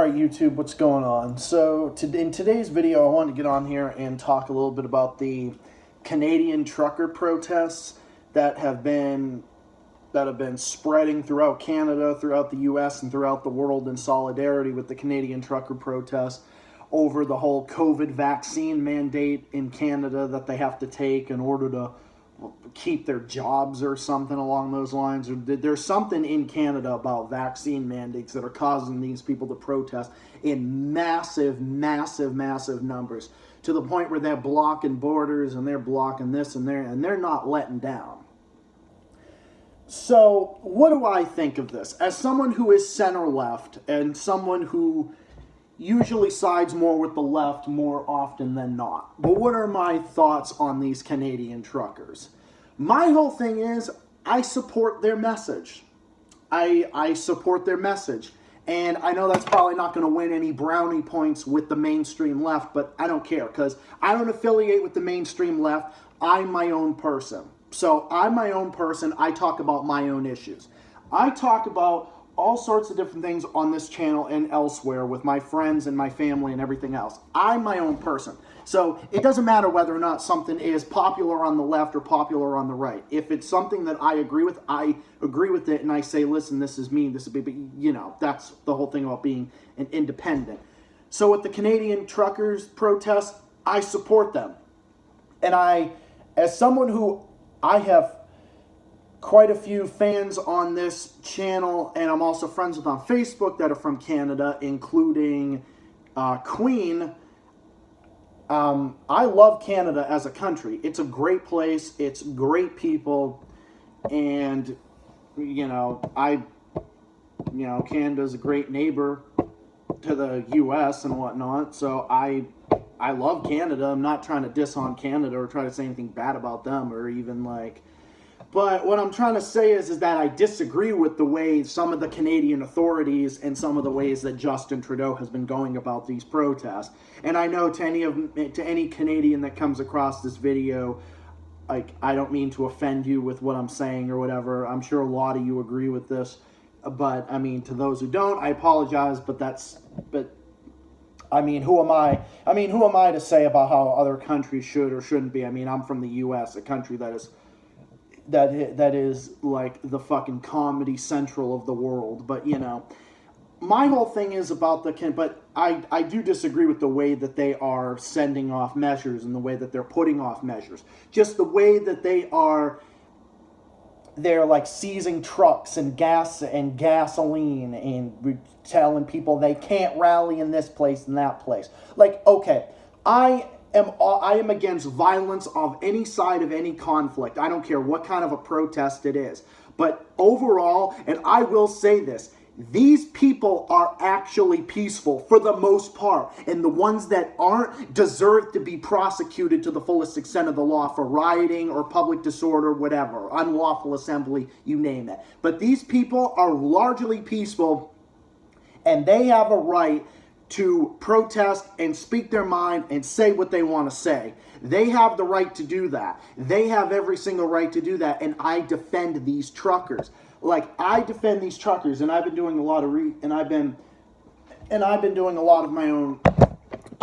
Alright YouTube, what's going on? So in today's video I wanted to get on here and talk a little bit about the Canadian trucker protests that have been spreading throughout Canada, throughout the US, and throughout the world in solidarity with the Canadian trucker protests over the whole COVID vaccine mandate in Canada that they have to take in order to keep their jobs or something along those lines. Or there's something in Canada about vaccine mandates that are causing these people to protest in massive numbers, to the point where they're blocking borders and they're blocking this and they're not letting down. So what do I think of this? As someone who is center left and someone who usually sides more with the left more often than not. But what are my thoughts on these Canadian truckers? My whole thing is I support their message. I support their message. And I know that's probably not going to win any brownie points with the mainstream left, but I don't care because I don't affiliate with the mainstream left. I'm my own person. So I'm my own person. I talk about my own issues. I talk about all sorts of different things on this channel and elsewhere with my friends and my family and everything else. I'm my own person. So it doesn't matter whether or not something is popular on the left or popular on the right. If it's something that I agree with it and I say, listen, this is me, this is me, but you know, that's the whole thing about being an independent. So with the Canadian truckers protests, I support them. And as someone who I have quite a few fans on this channel, and I'm also friends with on Facebook that are from Canada, including Queen. I love Canada as a country. It's a great place. It's great people, and Canada's a great neighbor to the U.S. and whatnot. So I love Canada. I'm not trying to diss on Canada or try to say anything bad about them or even like. But what I'm trying to say is that I disagree with the way some of the Canadian authorities and some of the ways that Justin Trudeau has been going about these protests. And I know to any Canadian that comes across this video, like, I don't mean to offend you with what I'm saying or whatever. I'm sure a lot of you agree with this. But, I mean, to those who don't, I apologize, but I mean, who am I? I mean, who am I to say about how other countries should or shouldn't be? I mean, I'm from the U.S., a country that is like the fucking Comedy Central of the world. But, my whole thing is about but I do disagree with the way that they are sending off measures and the way that they're putting off measures. Just the way that they're like seizing trucks and gas and gasoline and telling people they can't rally in this place and that place. Like, okay, I am against violence of any side of any conflict. I don't care what kind of a protest it is. But overall, and I will say this, these people are actually peaceful for the most part. And the ones that aren't deserve to be prosecuted to the fullest extent of the law for rioting or public disorder, whatever, unlawful assembly, you name it. But these people are largely peaceful, and they have a right to protest and speak their mind and say what they want to say. They have the right to do that. They have every single right to do that, and I defend these truckers. Like, I defend these truckers, and I've been doing a lot of my own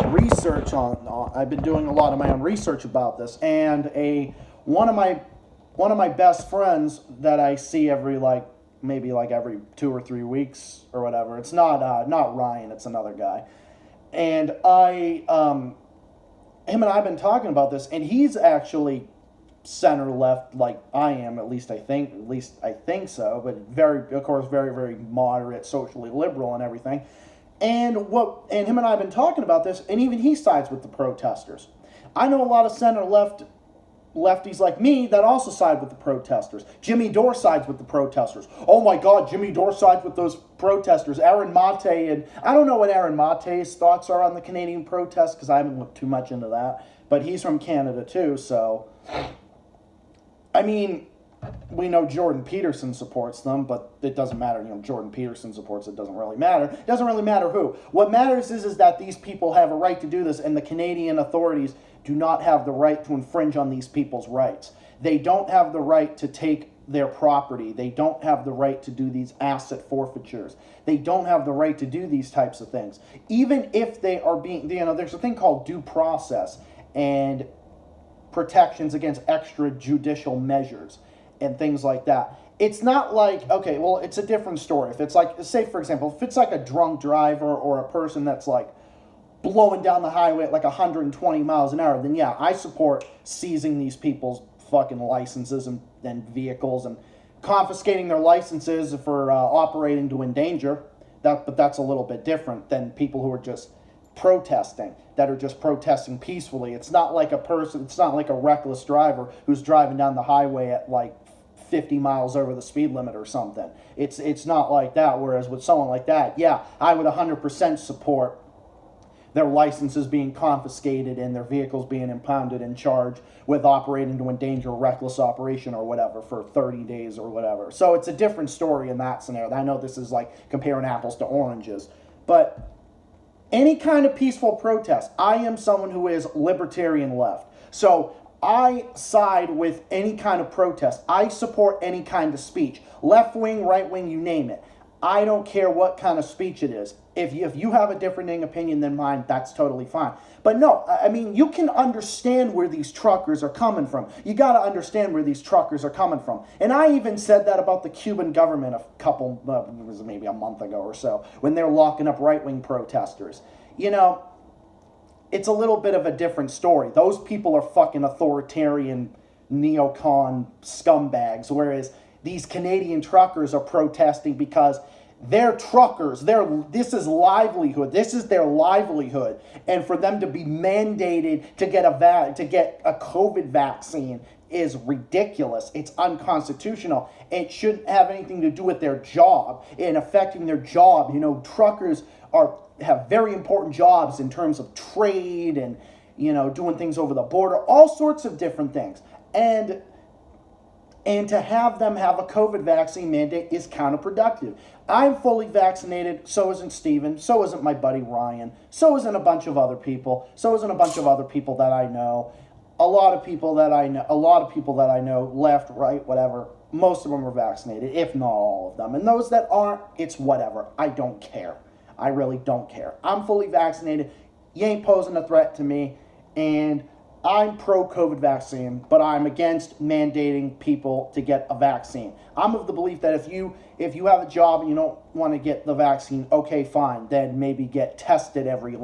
research I've been doing a lot of my own research about this, and one of my best friends that I see every maybe every 2 or 3 weeks or whatever. It's not Ryan, it's another guy. And him and I have been talking about this, and he's actually center left like I am, at least I think so, but of course very moderate, socially liberal and everything. And him and I have been talking about this, and even he sides with the protesters. I know a lot of center lefties like me that also side with the protesters. Jimmy Dore sides with the protesters. Oh my God, Jimmy Dore sides with those protesters. Aaron Mate, and I don't know what Aaron Mate's thoughts are on the Canadian protests because I haven't looked too much into that. But he's from Canada too, so I mean, we know Jordan Peterson supports them, but it doesn't matter. Jordan Peterson supports it. Doesn't really matter. It doesn't really matter who. What matters is that these people have a right to do this, and the Canadian authorities do not have the right to infringe on these people's rights. They don't have the right to take their property. They don't have the right to do these asset forfeitures. They don't have the right to do these types of things. Even if they are being, there's a thing called due process and protections against extrajudicial measures and things like that. It's not like, okay, well, it's a different story. If it's like, say, for example, if it's like a drunk driver or a person that's like blowing down the highway at like 120 miles an hour, then yeah, I support seizing these people's fucking licenses and vehicles and confiscating their licenses for operating to endanger. But that's a little bit different than people who are just protesting, that are just protesting peacefully. It's not like it's not like a reckless driver who's driving down the highway at like 50 miles over the speed limit or something. It's not like that. Whereas with someone like that, yeah, I would 100% support their licenses being confiscated and their vehicles being impounded and charged with operating to endanger reckless operation or whatever for 30 days or whatever. So it's a different story in that scenario. I know this is like comparing apples to oranges, but any kind of peaceful protest, I am someone who is libertarian left. So I side with any kind of protest. I support any kind of speech. Left wing, right wing, you name it. I don't care what kind of speech it is. If you have a differing opinion than mine, that's totally fine. But no, I mean, you can understand where these truckers are coming from. You got to understand where these truckers are coming from. And I even said that about the Cuban government it was maybe a month ago or so, when they're locking up right-wing protesters. You know, it's a little bit of a different story. Those people are fucking authoritarian neocon scumbags, whereas these Canadian truckers are protesting because they're truckers. This is livelihood. This is their livelihood. And for them to be mandated to get a COVID vaccine is ridiculous. It's unconstitutional. It shouldn't have anything to do with their job and affecting their job. You know, truckers have very important jobs in terms of trade and, you know, doing things over the border, all sorts of different things. And to have them have a COVID vaccine mandate is counterproductive. I'm fully vaccinated, so isn't Steven, so isn't my buddy Ryan, so isn't a bunch of other people, so isn't a bunch of other people that I know. A lot of people that I know, left, right, whatever, most of them are vaccinated, if not all of them. And those that aren't, it's whatever. I don't care. I really don't care. I'm fully vaccinated. You ain't posing a threat to me, and I'm pro-COVID vaccine, but I'm against mandating people to get a vaccine. I'm of the belief that if you have a job and you don't want to get the vaccine, okay, fine, then maybe get tested every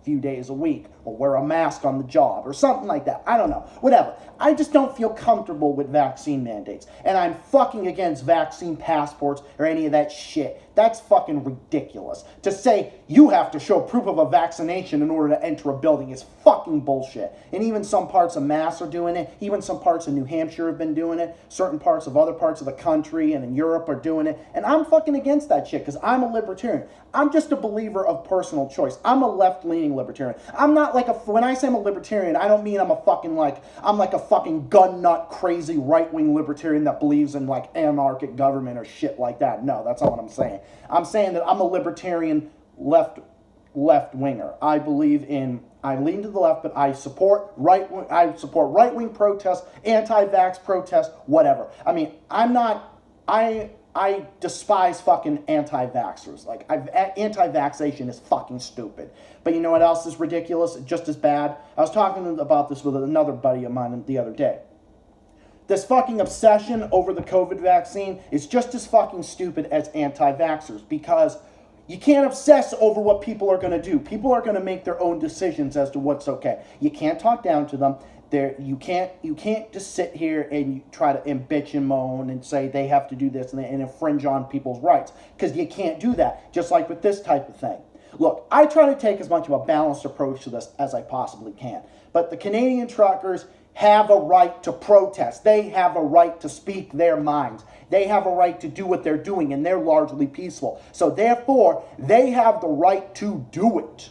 few days a week, or wear a mask on the job, or something like that. I don't know. Whatever. I just don't feel comfortable with vaccine mandates. And I'm fucking against vaccine passports or any of that shit. That's fucking ridiculous. To say you have to show proof of a vaccination in order to enter a building is fucking bullshit. And even some parts of Mass are doing it. Even some parts of New Hampshire have been doing it. Certain parts of other parts of the country and in Europe are doing it. And I'm fucking against that shit because I'm a libertarian. I'm just a believer of personal choice. I'm a left-leaning libertarian. I'm not when I say I'm a libertarian, I don't mean I'm like a fucking gun nut crazy right-wing libertarian that believes in anarchic government or shit like that. No, that's not what I'm saying. I'm saying that I'm a libertarian left-winger. I lean to the left, but I support right-wing protests, anti-vax protests, whatever. I mean, I despise fucking anti-vaxxers. Anti-vaxxation is fucking stupid. But you know what else is ridiculous? Just as bad? I was talking about this with another buddy of mine the other day. This fucking obsession over the COVID vaccine is just as fucking stupid as anti-vaxxers, because you can't obsess over what people are going to do. People are going to make their own decisions as to what's okay. You can't talk down to them. You can't just sit here and try to bitch and moan and say they have to do this and infringe on people's rights, because you can't do that, just like with this type of thing. Look, I try to take as much of a balanced approach to this as I possibly can, but the Canadian truckers have a right to protest. They have a right to speak their minds. They have a right to do what they're doing, and they're largely peaceful. So therefore, they have the right to do it,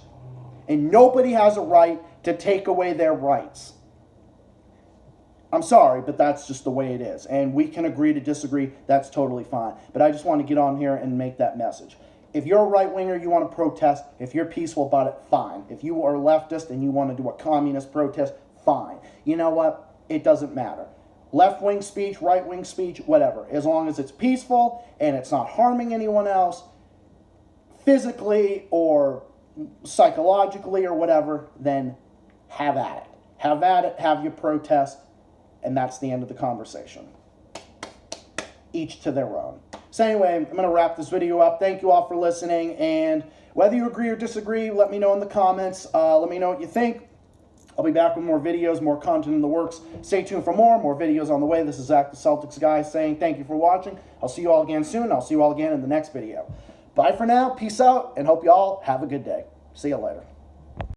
and nobody has a right to take away their rights. I'm sorry, but that's just the way it is. And we can agree to disagree. That's totally fine. But I just want to get on here and make that message. If you're a right-winger, you want to protest. If you're peaceful about it, fine. If you are a leftist and you want to do a communist protest, fine. You know what? It doesn't matter. left-wing speech, right-wing speech, whatever. As long as it's peaceful and it's not harming anyone else physically or psychologically or whatever, then have at it. Have at it, have your protest, and that's the end of the conversation. Each to their own. So anyway, I'm going to wrap this video up. Thank you all for listening, and whether you agree or disagree, let me know in the comments. Let me know what you think. I'll be back with more videos, more content in the works. Stay tuned for more videos on the way. This is Zach the Celtics guy saying thank you for watching. I'll see you all again soon. I'll see you all again in the next video. Bye for now. Peace out, and hope you all have a good day. See you later.